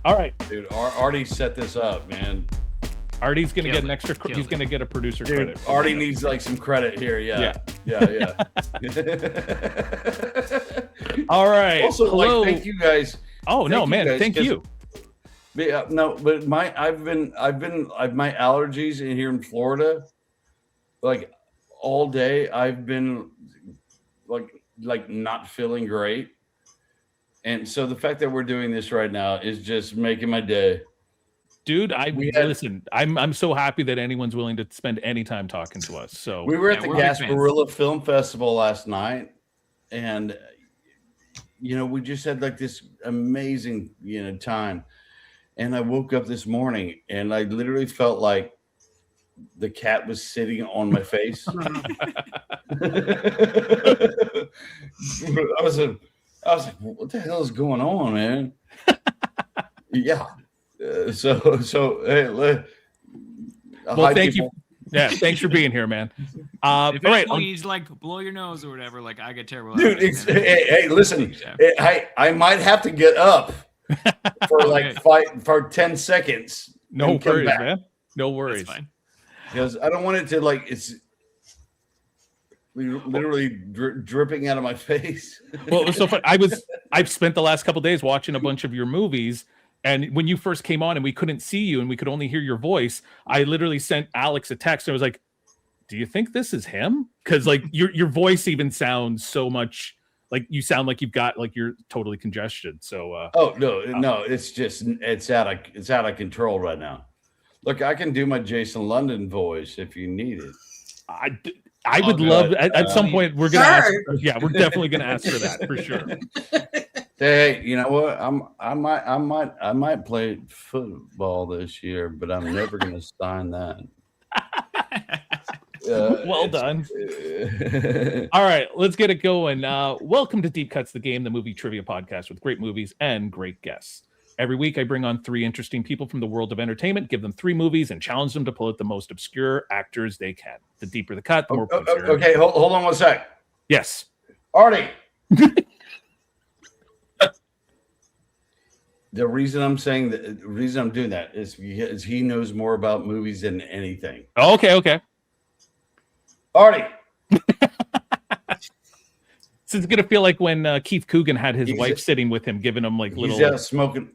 All right. Dude, Artie set this up, man. Artie's going to get an extra, he's going to get a producer credit. Artie needs like some credit here. Yeah. All right. Also, hello. like, thank you guys. Oh, no, man. Guys, thank you. No, but my allergies in here in Florida, like all day, I've been like not feeling great. And so the fact that we're doing this right now is just making my day. Dude, listen, I'm so happy that anyone's willing to spend any time talking to us. So we were at the Gasparilla Film Festival last night, and we just had like this amazing time. And I woke up this morning and I literally felt like the cat was sitting on my face. I was like, what the hell is going on, man? Yeah. So hey, well, thank you. Yeah, thanks for being here, man. All right, he's like blow your nose or whatever. Like I get terrible. Dude, hey, listen, I might have to get up for like for 10 seconds. No worries, man. No worries. That's fine. Because I don't want it to it's literally dripping out of my face. Well, it was so fun. I've spent the last couple of days watching a bunch of your movies. And when you first came on and we couldn't see you and we could only hear your voice, I literally sent Alex a text. And I was like, do you think this is him? Because like your voice even sounds so much like you sound like you've got like you're totally congested. So no, it's out of control right now. Look, I can do my Jason London voice if you need it. I would love at some point we're gonna ask, we're definitely gonna ask for that for sure. Hey, you know what? I might play football this year, but I'm never gonna sign that. Well done. All right, let's get it going. Welcome to Deep Cuts, the game, the movie trivia podcast with great movies and great guests. Every week, I bring on 3 interesting people from the world of entertainment, give them 3 movies, and challenge them to pull out the most obscure actors they can. The deeper the cut, the more points. Okay, hold on one sec. Yes. Artie. The reason I'm doing that is because he knows more about movies than anything. Oh, okay. Artie. So it's gonna feel like when Keith Coogan had his wife sitting with him, giving him like little.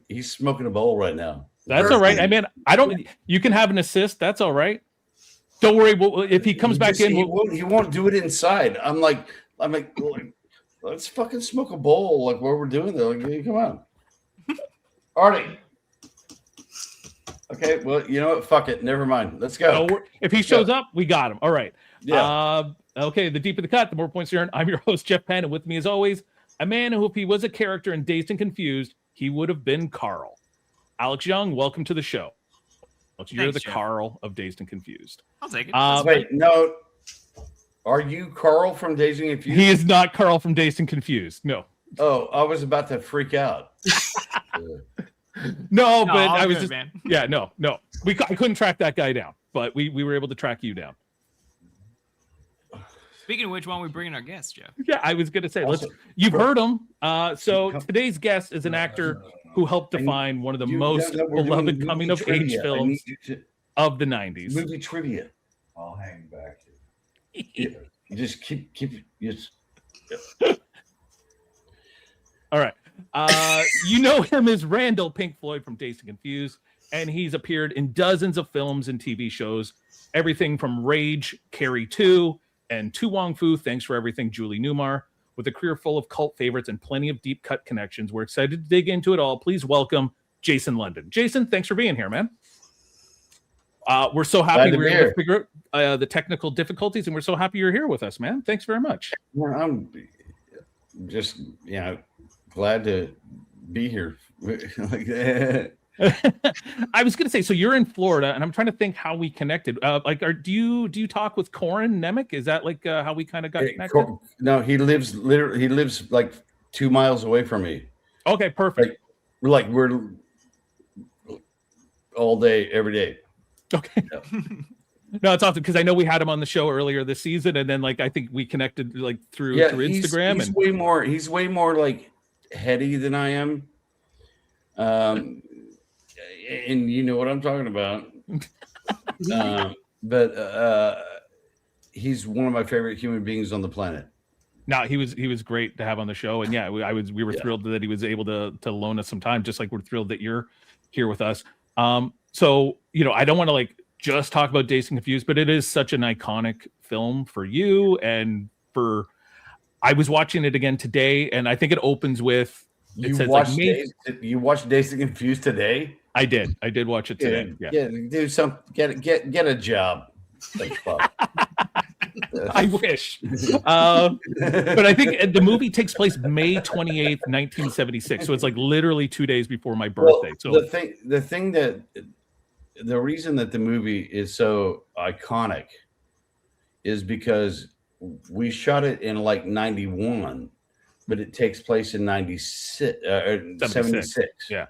He's smoking a bowl right now. That's all right. I mean, you can have an assist. That's all right. Don't worry. If he comes back in, he won't do it inside. I'm like, let's fucking smoke a bowl like what we're doing there. Like, hey, come on, Artie. Okay, well, you know what? Fuck it. Never mind. Let's go. If he shows up, we got him. All right. Yeah. Okay, the deeper the cut, the more points you earn. I'm your host, Jeff Penn, and with me as always, a man who, if he was a character in Dazed and Confused, he would have been Carl. Alex Young, welcome to the show. You're the Jeff. Carl of Dazed and Confused. I'll take it. Wait, no. Are you Carl from Dazed and Confused? He is not Carl from Dazed and Confused. No. Oh, I was about to freak out. No, but I was just, man. Yeah, no. I couldn't track that guy down, but we were able to track you down. Speaking of which, why don't we bring in our guest, Jeff? Yeah, I was going to say, you've heard him. So today's guest is an actor who helped define one of the most beloved coming-of-age films of the 90s. Movie trivia. I'll hang back here. You just keep yes. All right. You know him as Randall Pink Floyd from Dazed and Confused, and he's appeared in dozens of films and TV shows, everything from Rage, Carrie 2, and Tu Wong Fu, Thanks for Everything, Julie Newmar. With a career full of cult favorites and plenty of deep cut connections, we're excited to dig into it all. Please welcome Jason London. Jason, thanks for being here, man. We're so happy we were able to figure out the technical difficulties, and we're so happy you're here with us, man. Thanks very much. Well, I'm just, glad to be here. I was going to say, so you're in Florida, and I'm trying to think how we connected. Do you talk with Corin Nemec? Is that like how we kind of got connected? No, he lives like 2 miles away from me. Okay, perfect. We're all day, every day. Okay. Yeah. No, it's awesome because I know we had him on the show earlier this season, and then I think we connected through Instagram. He's way more like heady than I am. and you know what I'm talking about. But he's one of my favorite human beings on the planet. No, he was great to have on the show, and yeah, we were thrilled that he was able to loan us some time, just like we're thrilled that you're here with us. So I don't want to like just talk about Dazed and Confused, but it is such an iconic film for you and for. I was watching it again today, and I think it opens with. You watched Dazed and Confused today? I did watch it today. Yeah, do some get a job. I wish. But I think the movie takes place May 28th, 1976. So it's like literally 2 days before my birthday. So the reason that the movie is so iconic is because we shot it in like 91, but it takes place in 76. Yeah.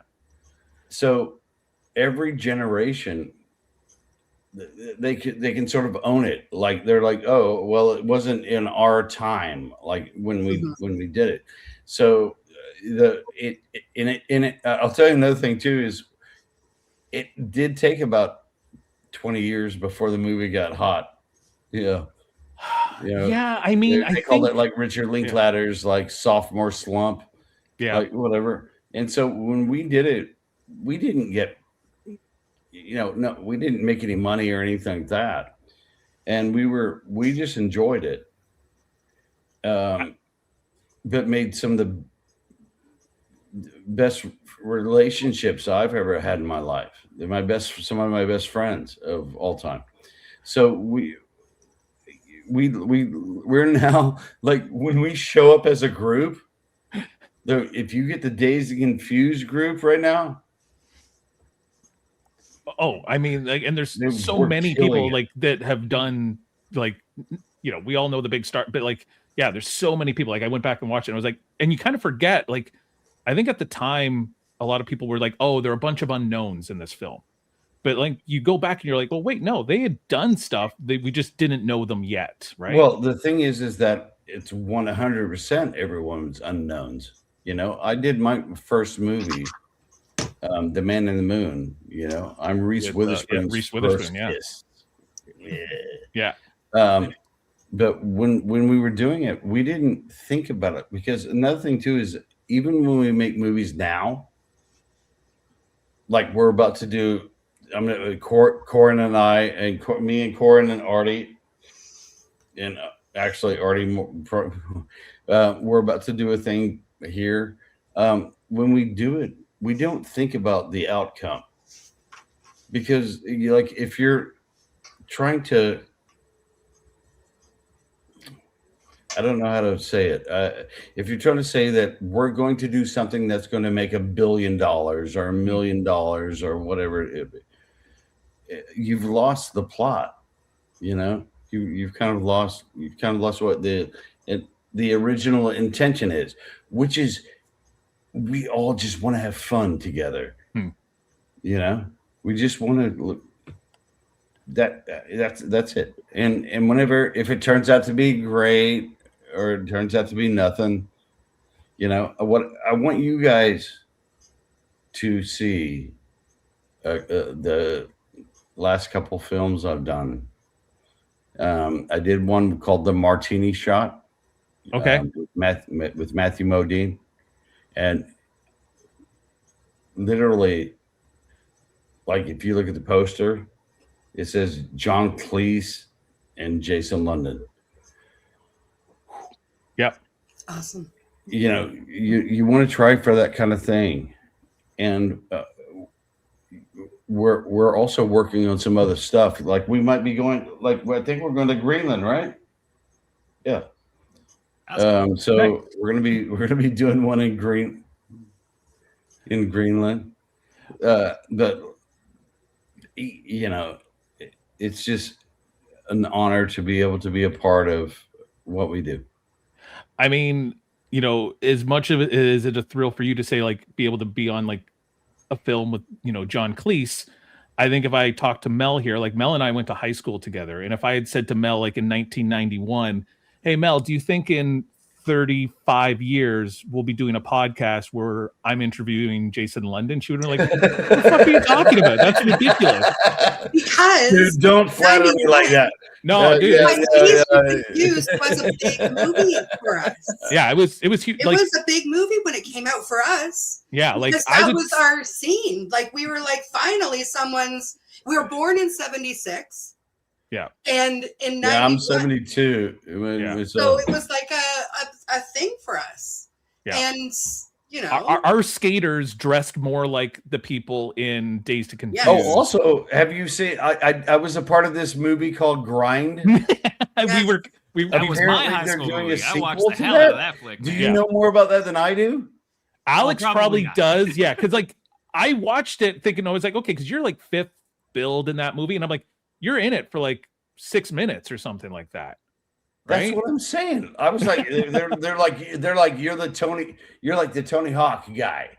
So every generation, they can sort of own it. Like they're like, oh, well, it wasn't in our time, like when we did it. So I'll tell you another thing too is it did take about 20 years before the movie got hot. Yeah. Yeah, I mean, they called it like Richard Linklater's like sophomore slump. Yeah, like whatever. And so when we did it, we didn't get, no, we didn't make any money or anything like that. And we just enjoyed it. But made some of the best relationships I've ever had in my life. They're some of my best friends of all time. So we're now like when we show up as a group, if you get the Dazed and Confused group right now. Oh, I mean, like, and there's so many people like that have done like, we all know the big star, but like, yeah, there's so many people. Like I went back and watched it and I was like, and you kind of forget, like, I think at the time, a lot of people were like, oh, there are a bunch of unknowns in this film. But like you go back and you're like, well, wait, no, they had done stuff that we just didn't know them yet, right? Well, the thing is that it's 100% everyone's unknowns. I did my first movie, The Man in the Moon. I'm Reese Witherspoon's Reese Witherspoon, first kiss. Yeah. But when we were doing it, we didn't think about it because another thing too is even when we make movies now, like we're about to do. I'm gonna Corin and I and me and Corin and Artie, and actually Artie, we're about to do a thing here. When we do it, we don't think about the outcome because, if you're trying to, I don't know how to say it. If you're trying to say that we're going to do something that's going to make $1 billion or $1 million or whatever you've lost the plot. You've kind of lost what the original intention is, which is we all just want to have fun together. We just want to look. That's it. And if it turns out to be great or it turns out to be nothing, what I want you guys to see the last couple films I've done. I did one called The Martini Shot. Okay. With Matthew Modine, and literally, like if you look at the poster, it says John Cleese and Jason London. Yep. Awesome. You want to try for that kind of thing, and we're also working on some other stuff. Like we might be going. Like I think we're going to Greenland, right? Yeah. So nice. we're gonna be doing one in Greenland. But it's just an honor to be able to be a part of what we do. I mean, as much of it is it a thrill for you to say, like, be able to be on like a film with, John Cleese. I think if I talked to Mel here, like Mel and I went to high school together. And if I had said to Mel, like in 1991, hey, Mel, do you think in 35 years, we'll be doing a podcast where I'm interviewing Jason London. She would be like, what the fuck are you talking about? That's ridiculous. Because dude, don't flatter me like that. No, dude. Days Confused was a big movie for us. Yeah, it was huge. It was a big movie when it came out for us. Yeah, like that was our scene. Like we were like, finally, we were born in 76. Yeah. And in 91, I'm 72. So it was like a thing for us. Yeah. And you know, our skaters dressed more like the people in Days to Confuse. Oh, also, have you seen? I was a part of this movie called Grind. That was my high school movie. I watched the hell out of that flick. Do you know more about that than I do? Alex probably does. Yeah, because like I watched it thinking, I was like, okay, because you're like fifth build in that movie, and I'm like, you're in it for like 6 minutes or something like that. Right? That's what I'm saying. I was like, they're like you're like the Tony Hawk guy.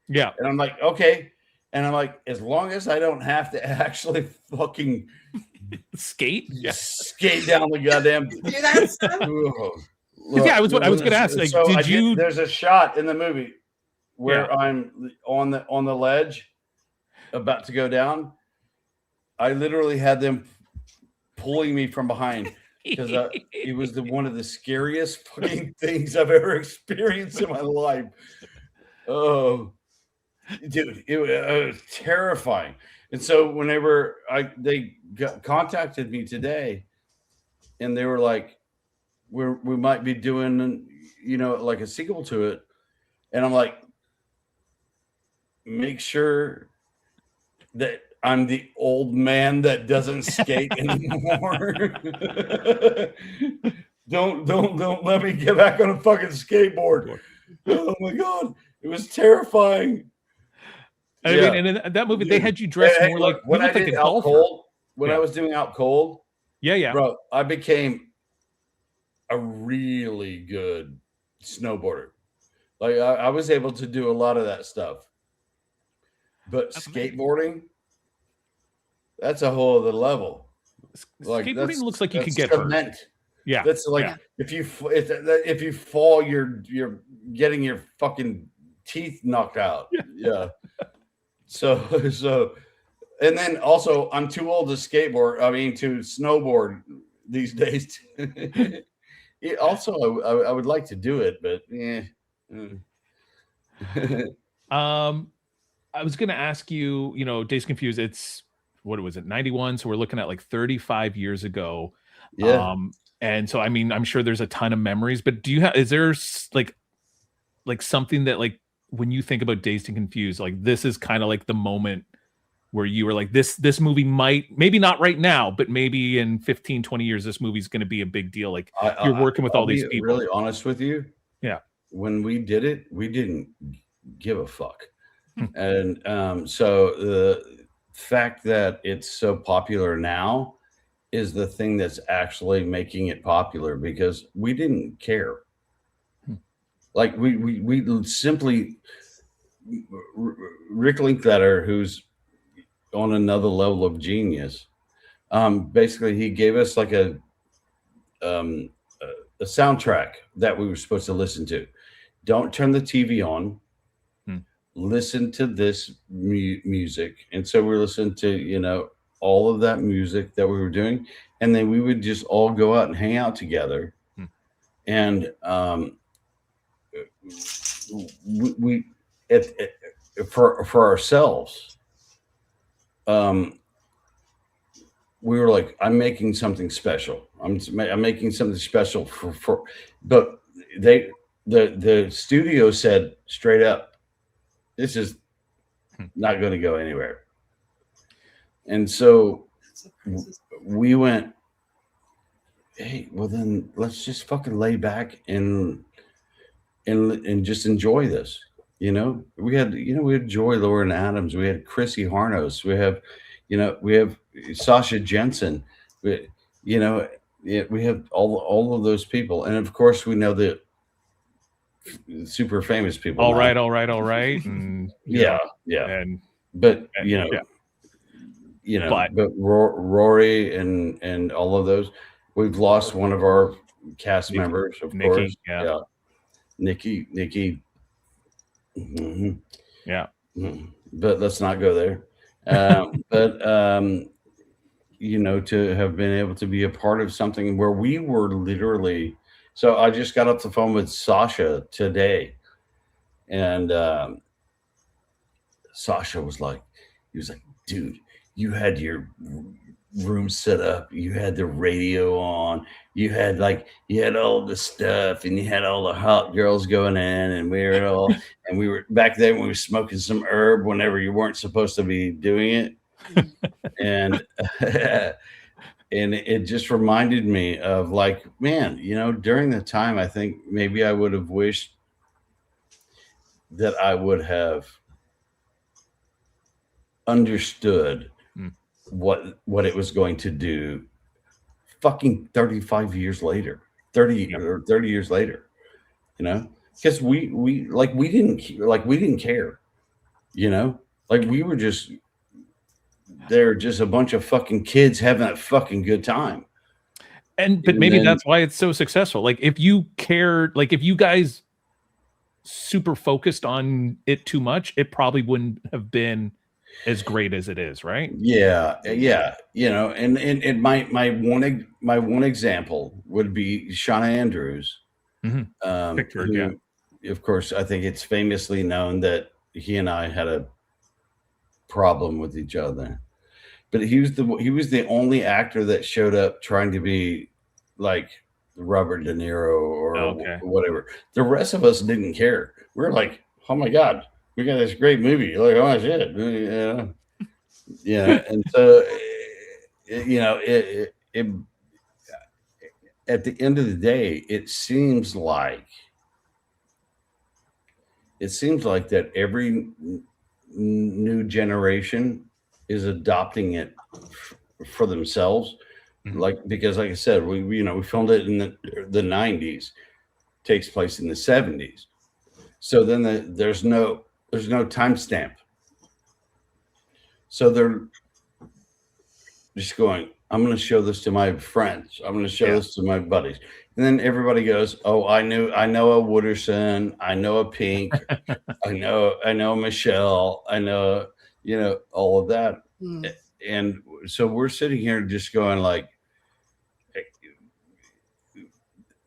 Yeah. And I'm like, okay. And I'm like, as long as I don't have to actually fucking skate down the goddamn. Yeah, I was gonna ask. Like, so did you? There's a shot in the movie where I'm on the ledge, about to go down. I literally had them pulling me from behind because it was one of the scariest fucking things I've ever experienced in my life. Oh, dude, it was terrifying. And so whenever they contacted me today, and they were like, we might be doing, like a sequel to it. And I'm like, make sure that I'm the old man that doesn't skate anymore. Don't let me get back on a fucking skateboard. Oh my God. It was terrifying. I mean, and in that movie, they had you dressed more like when I did Out Cold. When I was doing Out Cold, bro, I became a really good snowboarder. Like I was able to do a lot of that stuff. But skateboarding, that's a whole other level. Like skateboarding looks like you could get cement. hurt. Yeah, that's like if you fall, you're getting your fucking teeth knocked out. Yeah. So, and then also, I'm too old to skateboard. I mean, to snowboard these days. Also, I would like to do it, but yeah. I was going to ask you, Days Confused. It's what was it, 91? So we're looking at like 35 years ago. Yeah. And so, I mean, I'm sure there's a ton of memories. But is there like something that like when you think about Days to Confuse, like this is kind of like the moment where you were like, this movie maybe not right now, but maybe in 15, 20 years, this movie's going to be a big deal. Like you're working with all these people. Really honest with you. Yeah. When we did it, we didn't give a fuck. And so the fact that it's so popular now is the thing that's actually making it popular, because we didn't care. Like we simply, Rick Linkletter, who's on another level of genius, basically he gave us like a soundtrack that we were supposed to listen to. Don't turn the TV on. Listen to this music. And so we're listening to, all of that music that we were doing. And then we would just all go out and hang out together. And we for ourselves, we were like, I'm making something special. I'm making something special but the studio said straight up, this is not going to go anywhere. And so we went, hey, well then let's just fucking lay back and just enjoy this. We had Joy Lauren Adams, we had Chrissy Harnos, we have Sasha Jensen, we have all of those people, and of course we know the super famous people. All right. And but Rory and all of those, we've lost one of our cast members, of Nikki, course. Nikki. Mhm. Yeah. But let's not go there. But you know, to have been able to be a part of something where we were literally. So I just got off the phone with Sasha today, and Sasha was like, he was like, dude, you had your room set up, you had the radio on, you had all the stuff, and you had all the hot girls going in, and we were back then we were smoking some herb whenever you weren't supposed to be doing it. And and it just reminded me of like, man, you know, during the time I think maybe I would have wished that I would have understood Mm. what it was going to do fucking 35 years later, 30 Yep. or 30 years later, you know, because we didn't care, you know, like we were just they're just a bunch of fucking kids having a fucking good time. But And maybe then that's why it's so successful. Like if you cared, like if you guys super focused on it too much, it probably wouldn't have been as great as it is, right? yeah, you know, and my one example would be Shauna Andrews, Pictured, yeah. who, of course, I think it's famously known that he and I had a problem with each other. But he was the only actor that showed up trying to be like Robert De Niro or Okay. whatever. The rest of us didn't care. We're like, oh my god, we got this great movie. Like, oh shit, you know, yeah. And so, you know, it at the end of the day, it seems like that every new generation is adopting it for themselves. Mhm. Like, because like I said, we filmed it in the 90s, takes place in the 70s. So then there's no timestamp. So they're just going, I'm going to show this to my friends. I'm going to show this to my buddies. And then everybody goes, oh, I know a Wooderson. I know a Pink. I know Michelle. I know, you know, all of that. Mm. And so we're sitting here just going like,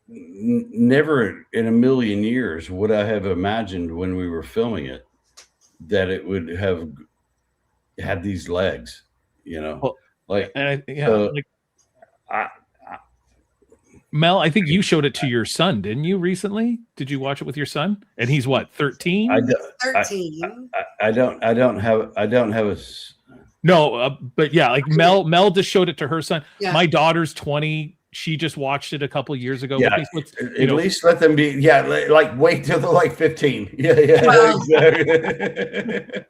never in a million years would I have imagined when we were filming it that it would have had these legs, you know, Well, like, and so like I, Mel, I think you showed it to your son, didn't you, recently? Did you watch it with your son? And he's what, 13? I, 13. I don't have a No, but yeah, like Mel just showed it to her son. Yeah. My daughter's 20. She just watched it a couple years ago. Yeah, with me, so it's, you at know, least let them be. Yeah, like wait till they're like 15. Yeah, Well- exactly.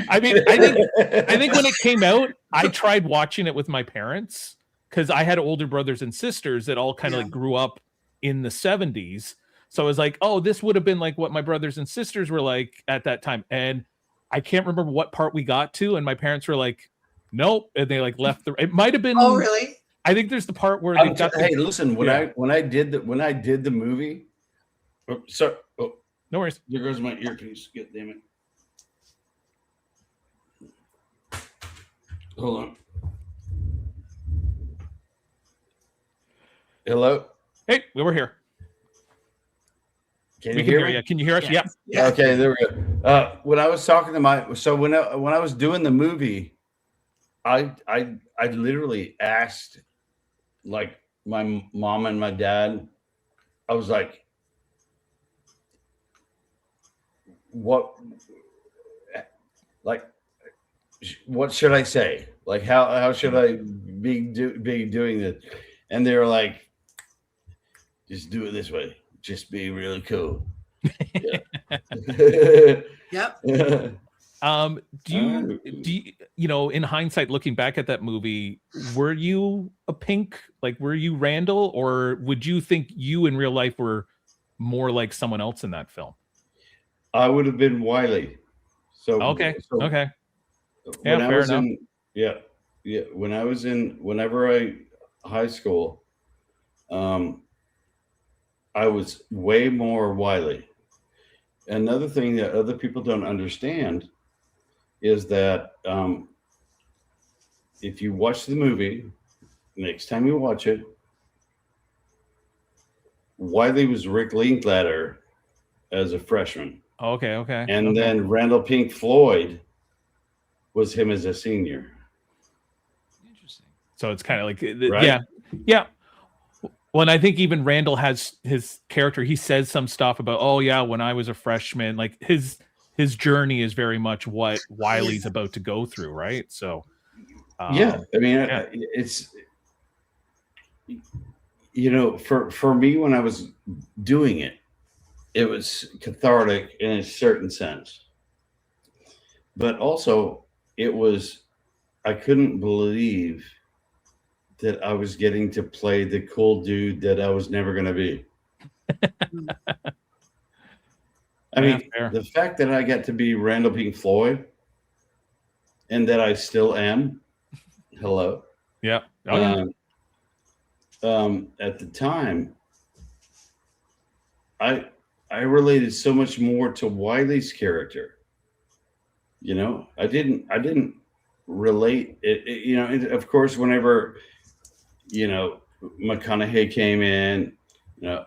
I mean, I think when it came out, I tried watching it with my parents because I had older brothers and sisters that all kind of Yeah. like grew up in the 70s. So I was like, oh, this would have been like what my brothers and sisters were like at that time. And I can't remember what part we got to, and my parents were like, nope, and they like left the. It might have been. Oh, really? I think there's the part where they got. Hey, listen, when Yeah. I did the movie, sorry, No worries. there goes my earpiece. God damn it! Hold on. Hello. Hey, we were here. Can We you can hear hear me? you. Can you hear us? Yes. Yeah. Okay, there we go. When I was talking to when I was doing the movie, I literally asked like my mom and my dad. I was like, what should I say? Like how should I be doing this? And they were like, just do it this way. Just be really cool. Yep. Do you, you know, in hindsight, looking back at that movie, were you a Pink? Like, were you Randall, or would you think you in real life were more like someone else in that film? I would have been Wiley. So Okay. Okay. When Yeah, I fair was enough. whenever I high school, I was way more wily. Another thing that other people don't understand is that if you watch the movie, next time you watch it, Wiley was Rick Linklater as a freshman. Okay, okay. And okay. then Randall Pink Floyd was him as a senior. Interesting. So it's kind of like, Right? yeah, yeah. Well, and I think even Randall has his character. He says some stuff about, oh yeah, when I was a freshman, like his journey is very much what Wiley's about to go through, right? So, Yeah, I mean, yeah. it's, you know, for me when I was doing it, it was cathartic in a certain sense, but also it was, I couldn't believe that I was getting to play the cool dude that I was never going to be. I mean, fair. the fact that I got to be Randall Pink Floyd and that I still am, hello. Yeah. Oh, yeah. At the time, I related so much more to Wiley's character. You know, I didn't relate it, you know, of course, whenever, you know, McConaughey came in, you know,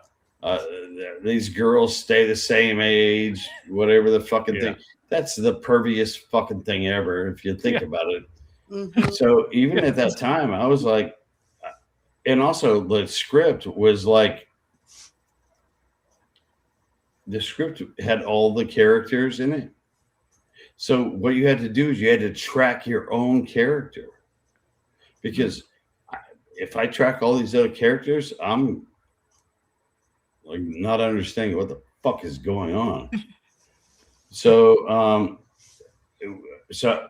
these girls stay the same age, whatever the fucking thing. That's the perviest fucking thing ever, if you think about it. Mhm. So even at that time, I was like, and also the script was like, the script had all the characters in it. So what you had to do is you had to track your own character, because if I track all these other characters, I'm like not understanding what the fuck is going on. So so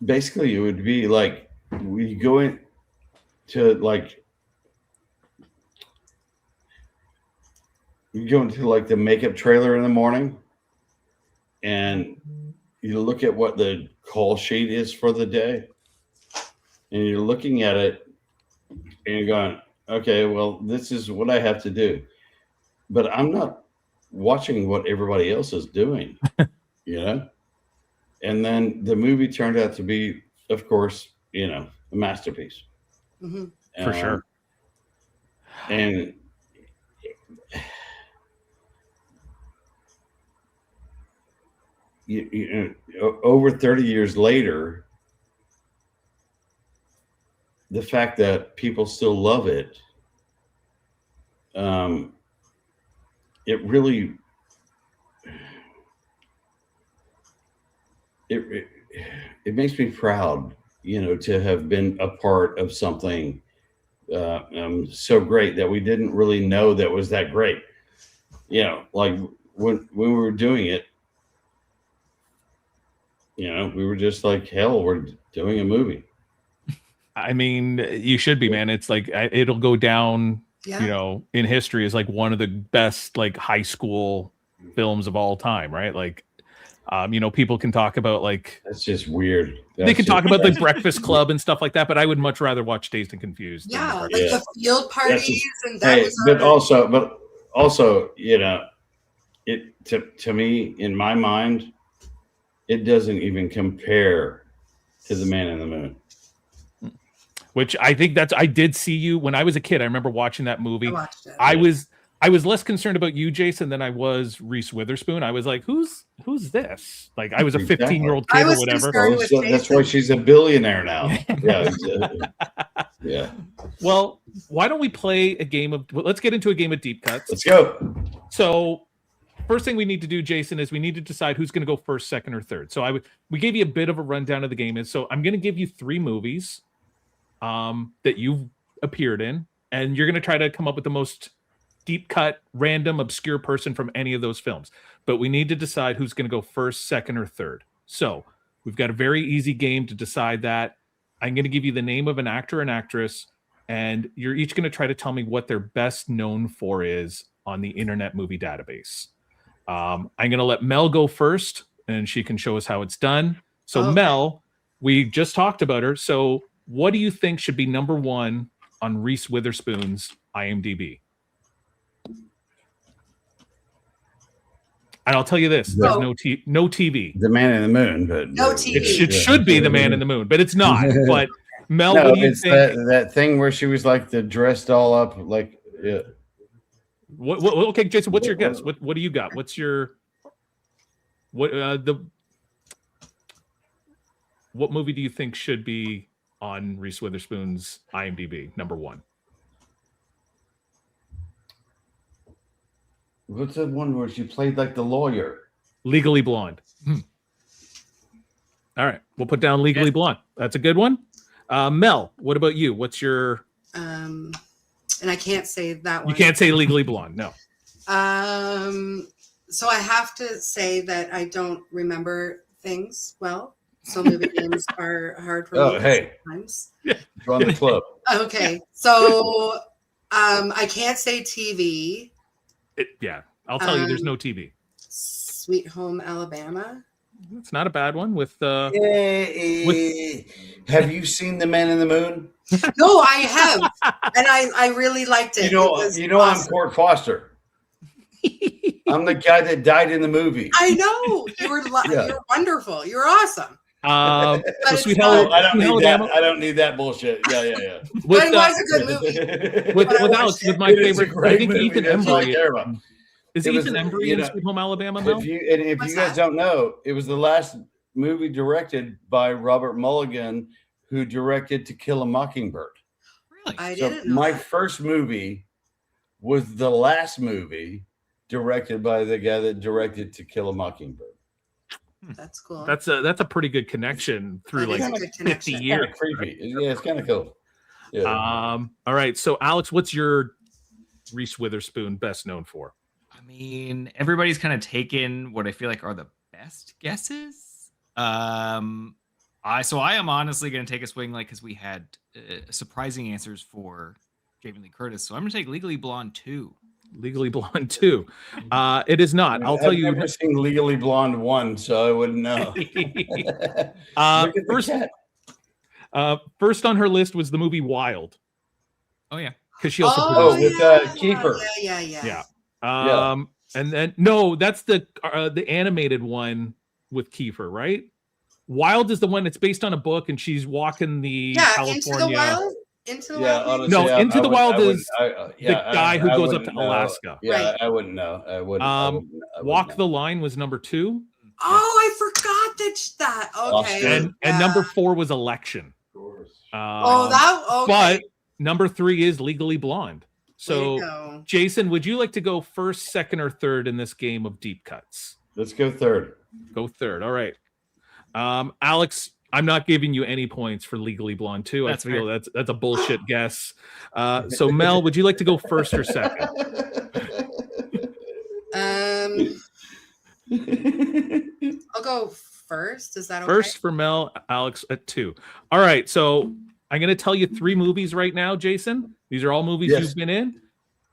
basically it would be like we go in to like, you go into like the makeup trailer in the morning and you look at what the call sheet is for the day, and you're looking at it and you're going, okay, well, this is what I have to do. But I'm not watching what everybody else is doing, you know? And then the movie turned out to be, of course, you know, a masterpiece. Mhm. For sure. And you know, over 30 years later, the fact that people still love it, it really, it makes me proud, you know, to have been a part of something so great that we didn't really know that was that great. You know, like when we were doing it, you know, we were just like, hell, we're doing a movie. I mean, you should be, man. It's like it'll go down, Yeah. you know, in history as like one of the best like high school films of all time, right? Like, you know, people can talk about like That's just weird. they can talk about the Breakfast Club and stuff like that, but I would much rather watch Dazed and Confused. Than Yeah, The like Breakfast the Club. field parties, and that Hey, was but our, also, you know, it to me, in my mind, it doesn't even compare to The Man in the Moon. Which I think I did see you when I was a kid. I remember watching that movie. I watched it. I was less concerned about you, Jason, than I was Reese Witherspoon. I was like, who's this? Like I was a 15-year-old kid I or was whatever. concerned with That's why she's a billionaire now. Yeah. Yeah. Well, why don't we play a game of let's get into a game of deep cuts. Let's go. So first thing we need to do, Jason, is we need to decide who's going to go first, second, or third. So we gave you a bit of a rundown of the game. Is so I'm going to give you 3 movies that you've appeared in, and you're going to try to come up with the most deep cut, random, obscure person from any of those films. But we need to decide who's going to go first, second, or third. So we've got a very easy game to decide that. I'm going to give you the name of an actor and actress, and you're each going to try to tell me what they're best known for is on the Internet Movie Database. I'm going to let Mel go first, and she can show us how it's done. So Okay. Mel, we just talked about her. So what do you think should be number 1 on Reese Witherspoon's IMDb? And I'll tell you this: there's no TV. The Man in the Moon, but No TV. It should be the Man in the Moon, but it's not. But Mel, no, what do you it's think? that thing where she was like dressed all up, like yeah. What, okay, Jason, what's your guess? What do you got? What's your what movie do you think should be on Reese Witherspoon's IMDb number 1? What's that one where she played like the lawyer? Legally Blonde. All right, we'll put down Legally Blonde. That's a good one. Mel, what about you? What's your? And I can't say that one. You can't say Legally Blonde. No. So I have to say that I don't remember things well. So movie names are hard for me sometimes. Join the club. Okay, so I can't say TV. I'll tell you, there's no TV. Sweet Home Alabama. It's not a bad one. With have you seen The Man in the Moon? No, I have, and I really liked it. You know, awesome. I'm Court Foster. I'm the guy that died in the movie. I know you're wonderful. You're awesome. Sweet Home, Home, I don't need that. I don't need that bullshit. Yeah. But it was a good movie. with Alex, with my favorite, I think movie. Ethan Embry. Is Ethan Embry in Sweet Home Alabama? Mel? If you guys don't know, it was the last movie directed by Robert Mulligan, who directed To Kill a Mockingbird. Really? I didn't know my that. first movie was the last movie directed by the guy that directed To Kill a Mockingbird. That's cool. That's a pretty good connection through That is like a good 50 connection. years. Kind of creepy. Yeah, it's kind of cool. Yeah. All right. So Alex, what's your Reese Witherspoon best known for? I mean, everybody's kind of taken what I feel like are the best guesses. I am honestly going to take a swing, like, because we had surprising answers for Jamie Lee Curtis. So I'm going to take Legally Blonde 2. Legally Blonde 2. It is not. I'll tell you. I've never seen Legally Blonde 1, so I wouldn't know. First on her list was the movie Wild. Oh yeah, because she also with Kiefer. Yeah. And then no, that's the animated one with Kiefer, right? Wild is the one that's based on a book, and she's walking the California. Into the Wild. Into the Wild. Honestly, Into the Wild is the guy who goes up to Alaska. Yeah, Right. I wouldn't know. I wouldn't. Walk the Line was number 2. Oh, I forgot that. Okay. And number 4 was Election. Of course. Okay. But number 3 is Legally Blonde. So, Jason, would you like to go first, second, or third in this game of deep cuts? Let's go third. Go third. All right. Alex, I'm not giving you any points for Legally Blonde 2. I feel that's a bullshit guess. So, Mel, would you like to go first or second? I'll go first. Is that okay? First for Mel, Alex at 2. All right. So I'm going to tell you 3 movies right now, Jason. These are all movies you've been in.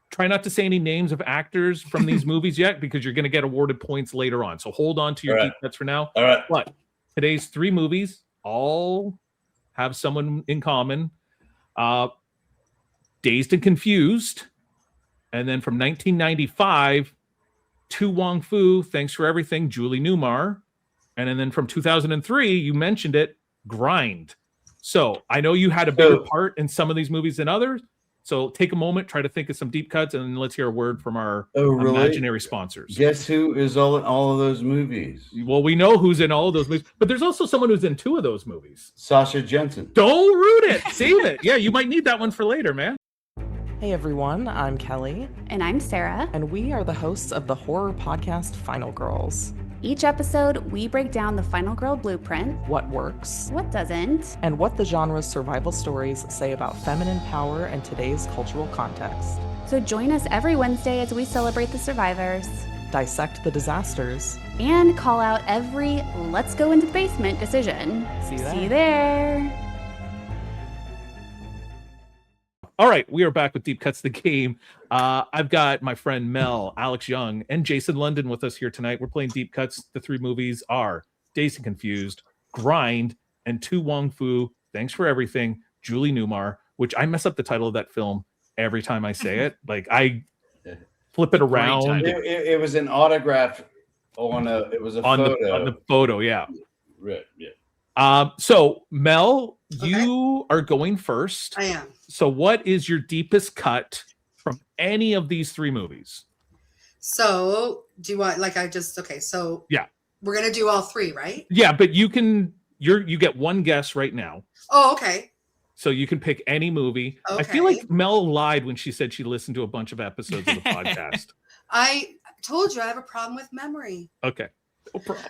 Try not to say any names of actors from these movies yet, because you're going to get awarded points later on. So hold on to your deep cuts for now. All right. But today's 3 movies all have someone in common. Dazed and Confused. And then from 1995, To Wong Fu, Thanks for Everything, Julie Newmar. And then from 2003, you mentioned it, Grind. So I know you had a bigger part in some of these movies than others. So take a moment, try to think of some deep cuts, and let's hear a word from our imaginary sponsors. Guess who is in all of those movies? Well, we know who's in all of those movies, but there's also someone who's in 2 of those movies. Sasha Jensen. Don't root it. Save it. Yeah, you might need that one for later, man. Hey everyone, I'm Kelly. And I'm Sarah. And we are the hosts of the horror podcast Final Girls. Each episode, we break down the Final Girl blueprint, what works, what doesn't, and what the genre's survival stories say about feminine power and today's cultural context. So join us every Wednesday as we celebrate the survivors, dissect the disasters, and call out every let's go into the basement decision. See you there. See you there. All right, we are back with Deep Cuts, the game. I've got my friend Mel, Alex Young, and Jason London with us here tonight. We're playing Deep Cuts. The 3 movies are Dazed and Confused, Grind, and To Wong Fu, Thanks for Everything, Julie Newmar, which I mess up the title of that film every time I say it. Like, I flip it around. It was an autograph It was a on photo. the photo, yeah. Right, yeah. So Mel, you are going first. I am. So what is your deepest cut from any of these three movies? So do you want so yeah, we're gonna do all three, right? Yeah, but you get one guess right now. Oh, okay. So you can pick any movie. Okay. I feel like Mel lied when she said she listened to a bunch of episodes of the podcast. I told you I have a problem with memory. Okay. No problem.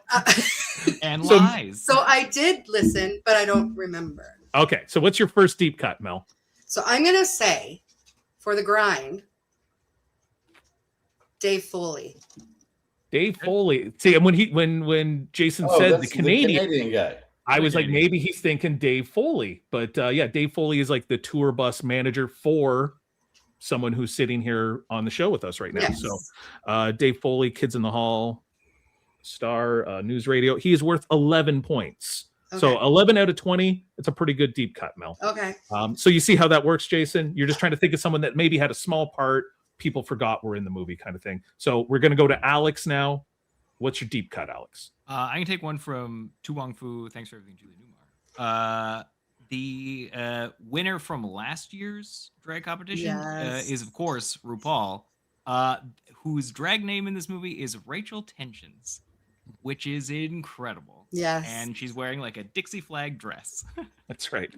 And lies. So I did listen, but I don't remember. Okay. So what's your first deep cut, Mel? So I'm gonna say, for the grind, Dave Foley. Dave Foley. See, and when Jason said the Canadian guy, I was like, maybe he's thinking Dave Foley. But yeah, Dave Foley is like the tour bus manager for someone who's sitting here on the show with us right now. Yes. So Dave Foley, Kids in the Hall, Star, News Radio. He is worth 11 points. Okay. So 11 out of 20. It's a pretty good deep cut, Mel. Okay. So you see how that works, Jason? You're just trying to think of someone that maybe had a small part, people forgot were in the movie kind of thing. So we're going to go to Alex now. What's your deep cut, Alex? I can take one from Tu Wong Fu. Thanks for everything, Julie Newmar. The winner from last year's drag competition is, of course, RuPaul, whose drag name in this movie is Rachel Tensions, which is incredible. Yes. And she's wearing like a Dixie flag dress. That's right.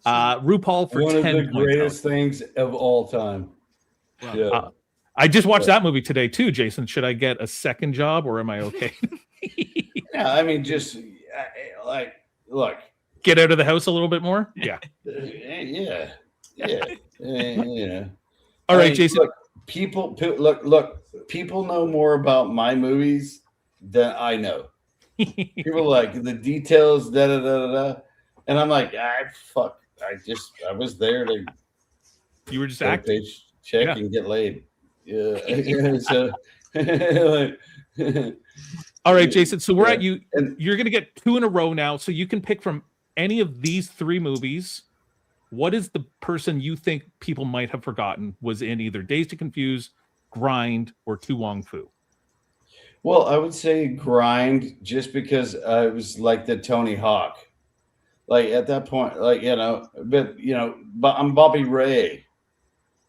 RuPaul for one 10 of the greatest things of all time. Well, Yeah. I just watched that movie today too, Jason. Should I get a second job or am I okay? Yeah, I mean, just like, look. Get out of the house a little bit more? Yeah. Yeah. All right, Jason. Look, people know more about my movies than I know. People like the details, and I'm like, fuck. I was there to. You were just acting. Check and get laid. Yeah. So, all right, Jason. So we're at you. And you're going to get 2 in a row now. So you can pick from any of these 3 movies. What is the person you think people might have forgotten was in either Dazed and Confused, Grind, or Tu Wong Fu? Well, I would say Grind just because it was like the Tony Hawk. Like at that point, but I'm Bobby Ray,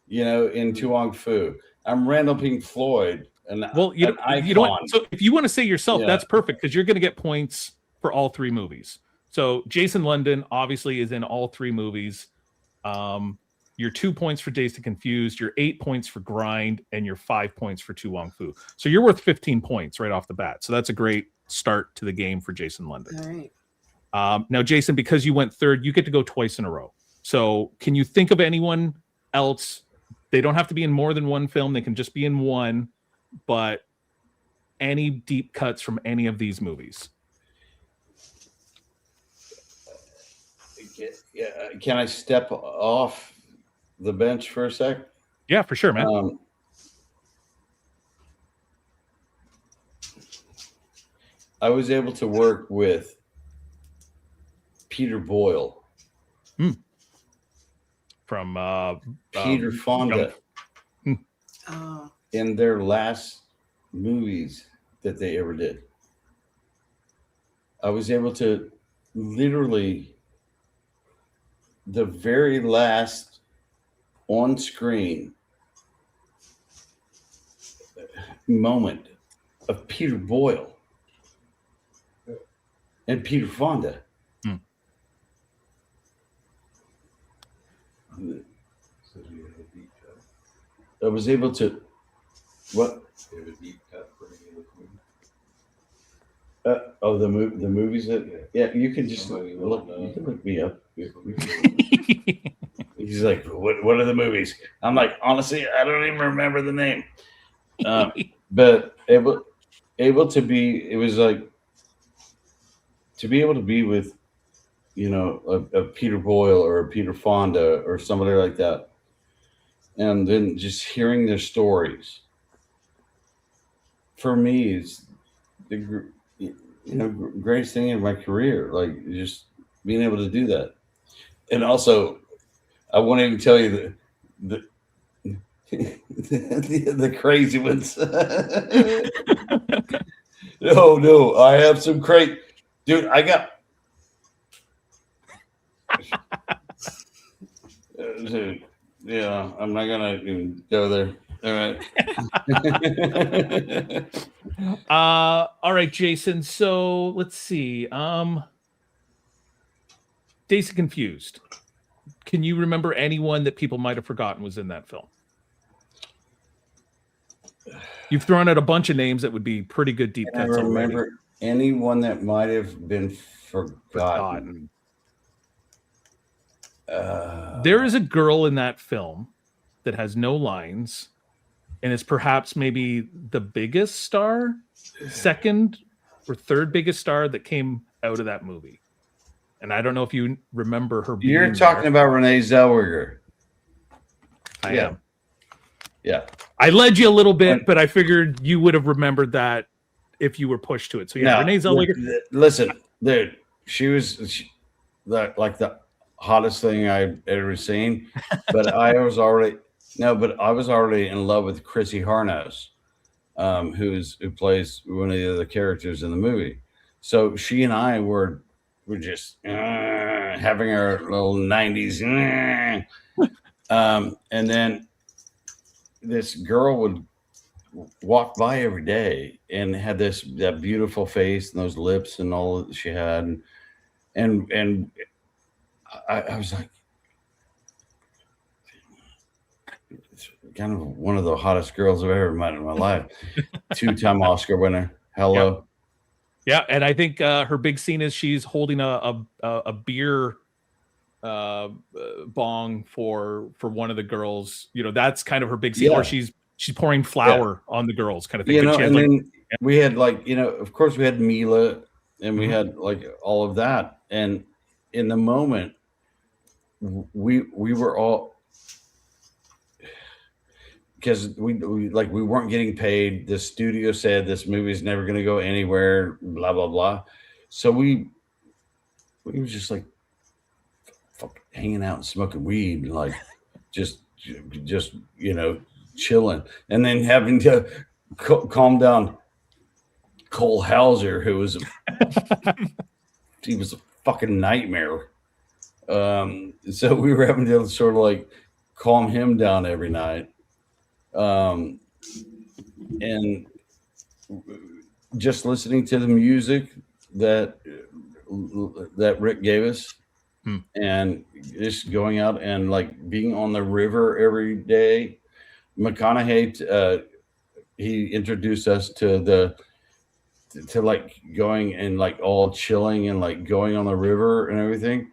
in Tu Wong Fu. I'm Randall Pink Floyd. You don't. So if you want to say yourself, that's perfect because you're going to get points for all 3 movies. So Jason London obviously is in all 3 movies. Your 2 points for Dazed and Confused, your 8 points for Grind, and your 5 points for Tu Wong Fu. So you're worth 15 points right off the bat. So that's a great start to the game for Jason London. All right. Now, Jason, because you went third, you get to go twice in a row. So can you think of anyone else? They don't have to be in more than one film. They can just be in one, but any deep cuts from any of these movies. Can I step off the bench for a sec? Yeah, for sure, man. I was able to work with Peter Boyle from Peter Fonda in their last movies that they ever did. I was able to literally the very last on screen moment of Peter Boyle and Peter Fonda. I was able to what? The movies that you can just look. You can look me up. He's like, what are the movies? I'm like, honestly, I don't even remember the name. But able to be, it was like to be able to be with, a Peter Boyle or a Peter Fonda or somebody like that, and then just hearing their stories. For me, is the greatest thing in my career. Like just being able to do that, and also, I won't even tell you the crazy ones. No, I have some great, dude. I got. Dude, yeah, I'm not gonna even go there. All right. All right, Jason. So let's see. Dazed and Confused. Can you remember anyone that people might have forgotten was in that film? You've thrown out a bunch of names that would be pretty good deep cuts. I remember anyone that might have been forgotten. There is a girl in that film that has no lines and is perhaps maybe the biggest star, second or third biggest star that came out of that movie. And I don't know if you remember her. You're talking about Renee Zellweger. I am. Yeah. I led you a little bit, but I figured you would have remembered that if you were pushed to it. So yeah, Renee Zellweger. Listen, dude, she was like the hottest thing I've ever seen. But I was already in love with Chrissy Harnos, who plays one of the other characters in the movie. So she and I were just having our little 90s. And then this girl would walk by every day and had that beautiful face and those lips and all that she had. And I was like, it's kind of one of the hottest girls I've ever met in my life. 2-time Oscar winner. Hello. Yeah, and I think her big scene is she's holding a beer bong for one of the girls. You know, that's kind of her big scene, or she's pouring flour on the girls, kind of thing. You know, and then we had of course we had Mila, and we had all of that, and in the moment, we were all, because we weren't getting paid. The studio said this movie's never going to go anywhere, blah blah blah. So we were just like hanging out and smoking weed, like just chilling, and then having to calm down Cole Hauser, who was he was a fucking nightmare. So we were having to sort of calm him down every night. And just listening to the music that Rick gave us, and just going out and being on the river every day. McConaughey, he introduced us to going and all chilling and going on the river and everything.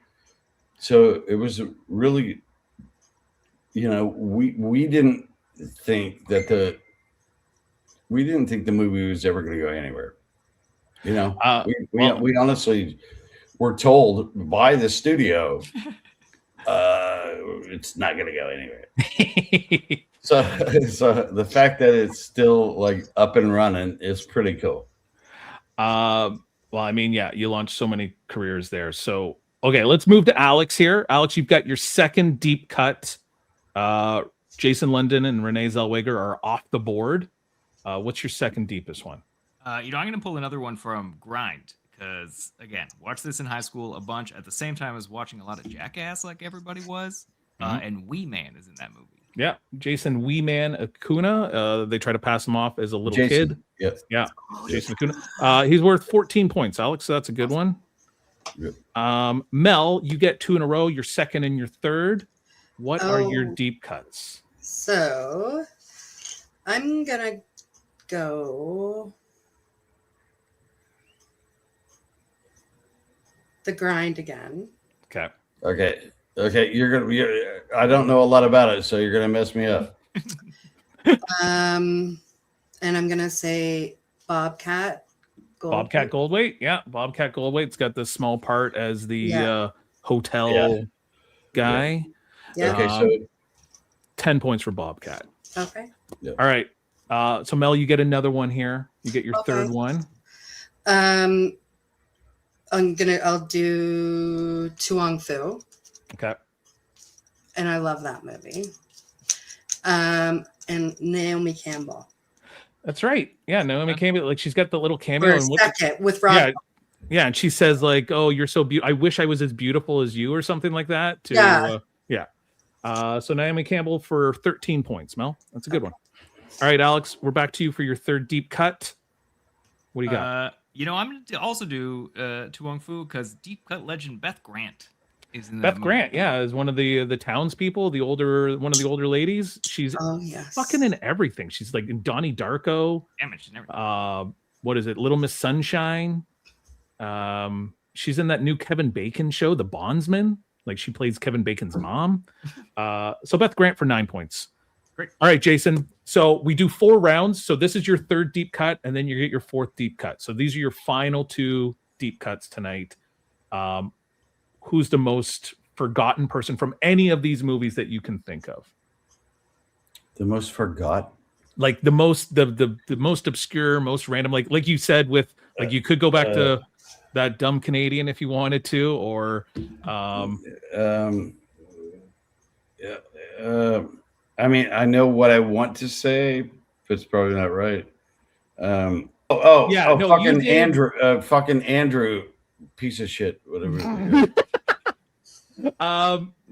So it was really, we didn't think the movie was ever going to go anywhere. We honestly were told by the studio it's not going to go anywhere. So the fact that it's still up and running is pretty cool. Well, I mean, yeah, you launched so many careers there. So okay, let's move to Alex here. Alex, you've got your second deep cut. Jason London and Renee Zellweger are off the board. What's your second deepest one? I'm going to pull another one from Grind, because, again, watched this in high school a bunch at the same time as watching a lot of Jackass like everybody was. And Wee Man is in that movie. Yeah, Jason Wee Man Acuna. They try to pass him off as a little kid. Yes. Yeah, Jason Acuna. He's worth 14 points, Alex, so that's a good one. Good. Mel, you get 2 in a row, your second and your third. What are your deep cuts? So I'm gonna go The Grind again. Okay. I don't know a lot about it, so you're gonna mess me up. And I'm gonna say Bobcat Goldthwait. Yeah, Bobcat Goldthwait's got the small part as the hotel guy. Yeah. Okay, so 10 points for Bobcat. Okay. Yeah. All right. So Mel, you get another one here. You get your third one. I'll do Tuong Fu. Okay. And I love that movie. And Naomi Campbell. That's right. Yeah, Naomi Campbell. Like she's got the little For cameo a and second with Rob. Yeah, yeah, and she says like, "Oh, you're so beautiful. I wish I was as beautiful as you," or something like that. Yeah. So Naomi Campbell for 13 points. Mel, that's a good one. All right, Alex, we're back to you for your third deep cut. What do you got? I'm going to also do Tu Wong Fu because deep cut legend Beth Grant is in that Beth movie. Grant, yeah, is one of the townspeople, one of the older ladies. She's fucking in everything. She's like in Donnie Darko. Damaged and everything. What is it? Little Miss Sunshine. She's in that new Kevin Bacon show, The Bondsman. Like she plays Kevin Bacon's mom. So Beth Grant for 9 points. Great. All right, Jason. So we do 4 rounds. So this is your third deep cut, and then you get your fourth deep cut. So these are your final 2 deep cuts tonight. Who's the most forgotten person from any of these movies that you can think of? The most forgot? Like the most most obscure, most random, like you said, with like you could go back to that dumb Canadian if you wanted to, or I mean, I know what I want to say, but it's probably not right. Fucking Andrew, piece of shit, whatever.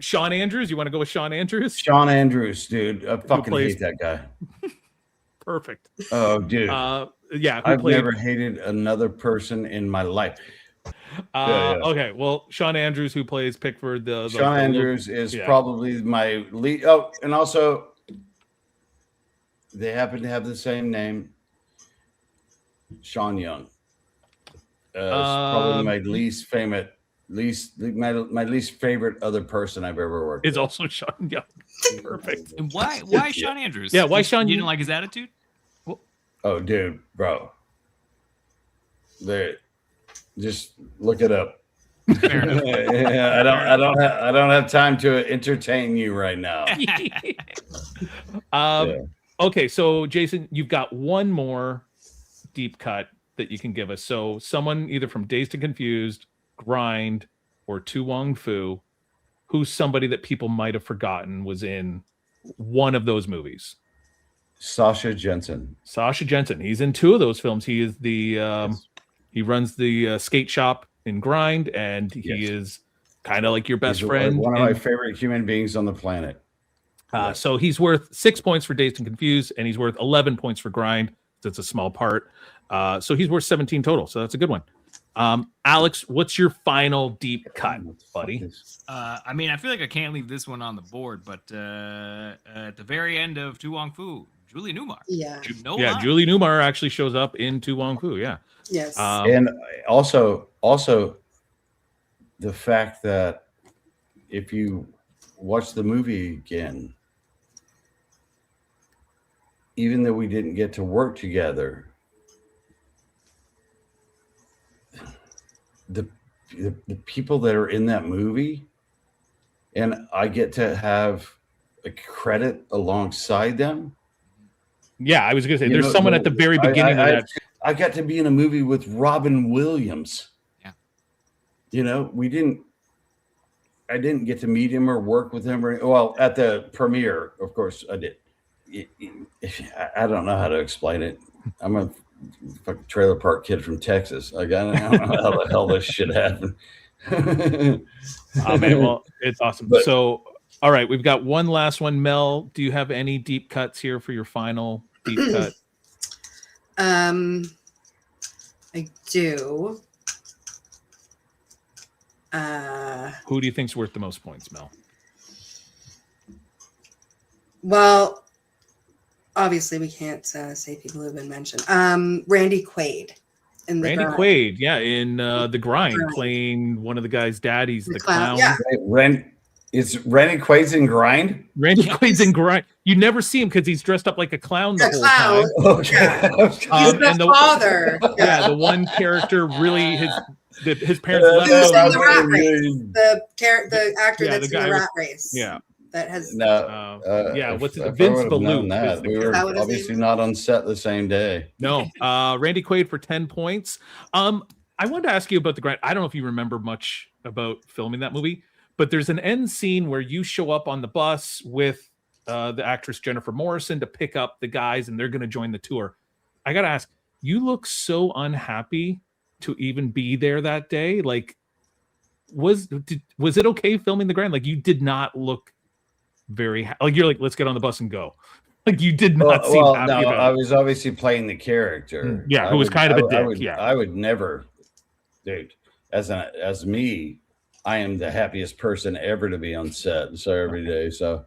Sean Andrews. You want to go with Sean Andrews? Sean Andrews, dude. I fucking hate that guy. Perfect. Oh, dude. Yeah. I've never hated another person in my life. Okay. Well, Sean Andrews, who plays Pickford, Sean Andrews is probably my lead. Oh, and also they happen to have the same name. Sean Young. Probably my least favorite other person I've ever worked with. Is also Sean Young. Perfect. And why Sean Andrews? Yeah, why Sean? You didn't like his attitude? Oh, dude, bro. Just look it up. Fair enough. I don't have time to entertain you right now. Okay, so Jason, you've got one more deep cut that you can give us. So someone either from Dazed and Confused, Grind, or Tu Wong Fu, who's somebody that people might have forgotten was in one of those movies. Sasha Jensen. He's in 2 of those films. He is the he runs the skate shop in Grind, and he is kind of like your best friend. One of my favorite human beings on the planet. So he's worth 6 points for Dazed and Confused, and he's worth 11 points for Grind. That's a small part. So he's worth 17 total. So that's a good one. Alex, what's your final deep cut, buddy? I mean, I feel like I can't leave this one on the board, but at the very end of Tu Wong Fu, Julie Newmar. Yeah. Julie Newmar actually shows up in Tu Wong Fu. Yeah. Yes. And also the fact that if you watch the movie again, even though we didn't get to work together, the people that are in that movie, and I get to have a credit alongside them. Yeah, I was going to say, there's someone at the very beginning of that. I got to be in a movie with Robin Williams. Yeah. You know, I didn't get to meet him or work with him. At the premiere, of course, I did. I don't know how to explain it. I'm a fucking trailer park kid from Texas. I don't know how the hell this shit happened. Oh, man, well, it's awesome. So, all right, we've got one last one. Mel, do you have any deep cuts here for your final deep cut? I do. Who do you think's worth the most points, Mel? Well, obviously we can't say people who have been mentioned. Randy Quaid. Randy Quaid, yeah, in The Grind, playing one of the guy's daddies, the clown. Yeah. It's Randy Quaid's in Grind? Randy Quaid's in Grind. You never see him because he's dressed up like a clown the whole time. Okay. He's the father. Yeah, the one character really his parents left Who's him. in the rat race? The actor that's the in guy the rat race. Yeah. That has what's it? Vince Ballou. We were obviously not on set the same day. No. Randy Quaid for 10 points. I wanted to ask you about The Grind. I don't know if you remember much about filming that movie, but there's an end scene where you show up on the bus with the actress Jennifer Morrison to pick up the guys, and they're going to join the tour. I gotta ask, you look so unhappy to even be there that day. Like, was it okay filming the Grand? Like, you did not look very like you're like, let's get on the bus and go. Like, you did not seem happy no, about I it. was obviously playing the character. Yeah, who was kind of a dick. I would never, dude. As me, I am the happiest person ever to be on set. So every day. So,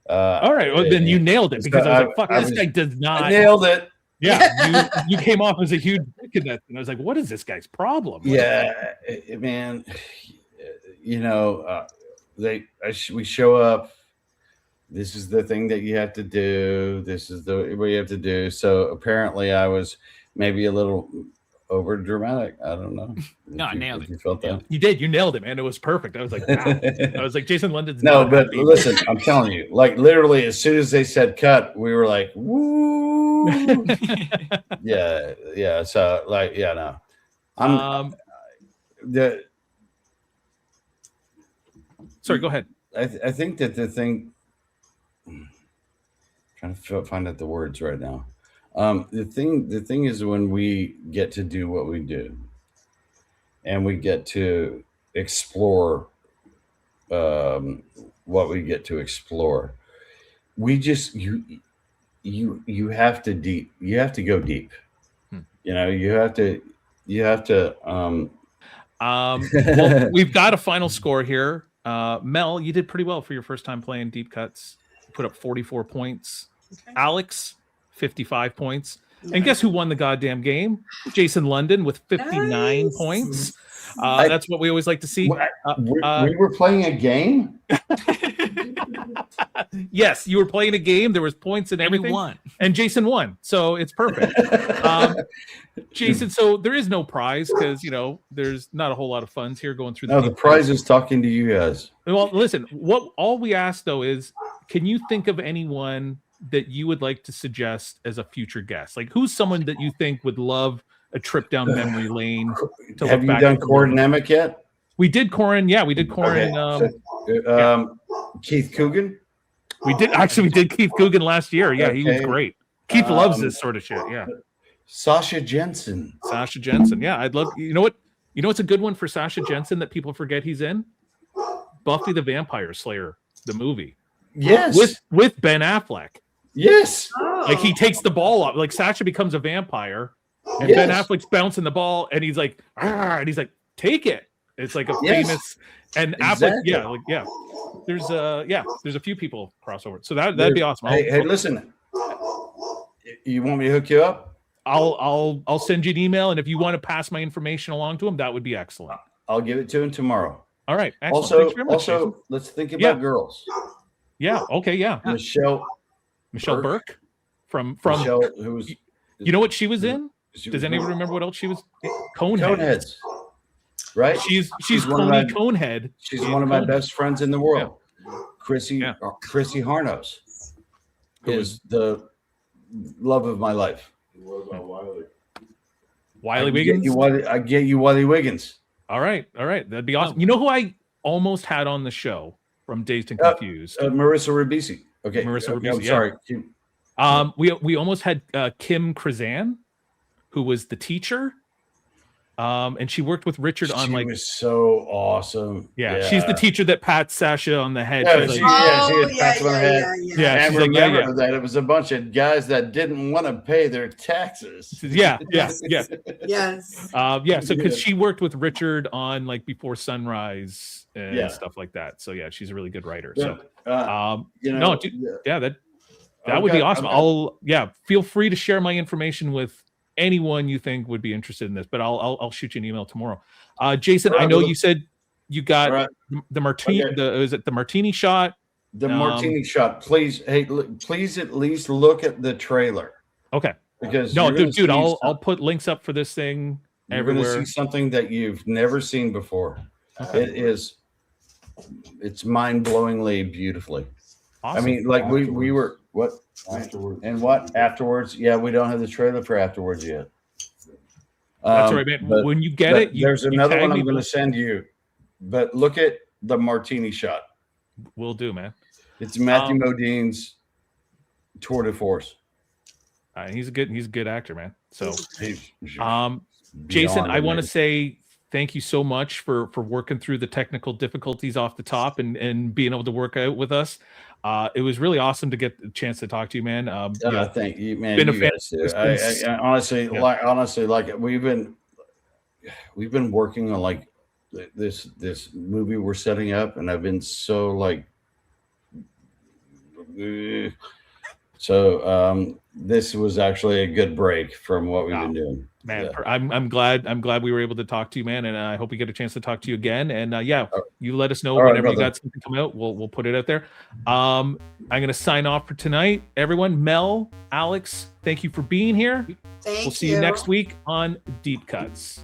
all right. Well, then you nailed it, because I was like, "Fuck, this guy does not." I nailed it. Yeah, you came off as a huge dick in that, and I was like, "What is this guy's problem?" Yeah, man. You know, we show up. This is the thing that you have to do. This is what you have to do. So apparently, I was maybe a little over dramatic. I don't know. No, I nailed it. You felt that? You did. You nailed it, man. It was perfect. I was like, wow. I was like, Jason London's No, not but happy. listen, I'm telling you, like literally, as soon as they said cut, we were like, woo. yeah. So like, yeah, no, I'm sorry, go ahead. I think that the thing, trying to find out the words right now. The thing is, when we get to do what we do, and we get to explore what we get to explore, we just you have to go deep. You know, you have to well, we've got a final score here. Mel, you did pretty well for your first time playing deep cuts. You put up 44 points. Okay. Alex, 55 points. And guess who won the goddamn game? Jason London with 59 Nice. points. That's what we always like to see. we were playing a game. Yes, you were playing a game. There was points and everything. And Jason won. So it's perfect. Jason, so there is no prize because, you know, there's not a whole lot of funds here going through. The prize is talking to you guys. Well, listen, all we ask though is, can you think of anyone that you would like to suggest as a future guest? Like, who's someone that you think would love a trip down memory lane? Have you done Corin Nemec yet? We did Corin. Yeah, we did Corin. Okay. Keith Coogan. We did Keith Coogan last year. Yeah, he was great. Keith loves this sort of shit. Yeah. Sasha Jensen. Yeah, I'd love. You know what? You know what's a good one for Sasha Jensen that people forget he's in? Buffy the Vampire Slayer, the movie. Yes. With Ben Affleck. Yes. Like, he takes the ball up. Like, Sasha becomes a vampire, and Ben Affleck's bouncing the ball, and he's like, and he's like, take it. It's like a famous, and exactly. Affleck, there's a few people crossover. So that'd be awesome. Hey, listen. You want me to hook you up? I'll send you an email, and if you want to pass my information along to him, that would be excellent. I'll give it to him tomorrow. All right. Excellent. Also, let's think about girls. Yeah. Okay. Yeah. Michelle Burke from Michelle, who was, you know what she was in? Does anyone remember what else she was? Coneheads. Right. She's Conehead. She's one of my best friends in the world. Chrissy Harnos is the love of my life. What about Wiley? Wiley Wiggins? I get you Wiley Wiggins. All right. That'd be awesome. You know who I almost had on the show from Dazed and Confused? Marissa Ribisi. Okay. Marissa Ribisi. I'm sorry. We almost had Kim Krazan, who was the teacher. And she worked with Richard on She was so awesome. Yeah, she's the teacher that pats Sasha on the head. Yeah, she pats him on the head. Yeah, and remember that it was a bunch of guys that didn't want to pay their taxes. Yes. So because she worked with Richard on like Before Sunrise and stuff like that. So yeah, she's a really good writer. So that would be awesome. Feel free to share my information with anyone you think would be interested in this, but I'll shoot you an email tomorrow. Jason, I know you said you got the martini. Is it the martini shot? The martini shot. Please, please at least look at the trailer. Okay. Because dude, I'll put links up for this thing everywhere. You're going to see something that you've never seen before. Okay. It's mind-blowingly beautifully. Awesome. I mean, like we were what afterwards. And what afterwards? Yeah, we don't have the trailer for afterwards yet. That's right, man. When you get it, there's another one I'm going to send you. But look at the martini shot. Will do, man. It's Matthew Modine's tour de force. He's a good actor, man. So, He's Jason, beyond I want to amazing. say thank you so much for working through the technical difficulties off the top and being able to work out with us. It was really awesome to get a chance to talk to you, man. Thank you, man. Been a You fan. guys too. It's been I honestly, yeah. like we've been working on like this movie we're setting up, and I've been so like, so this was actually a good break from what we've been doing. Man, Yeah. I'm glad we were able to talk to you, man, and I hope we get a chance to talk to you again. And you let us know All right, whenever you brother. got something come out. We'll put it out there. I'm gonna sign off for tonight, everyone. Mel, Alex, thank you for being here. Thank We'll see you next week on Deep Cuts.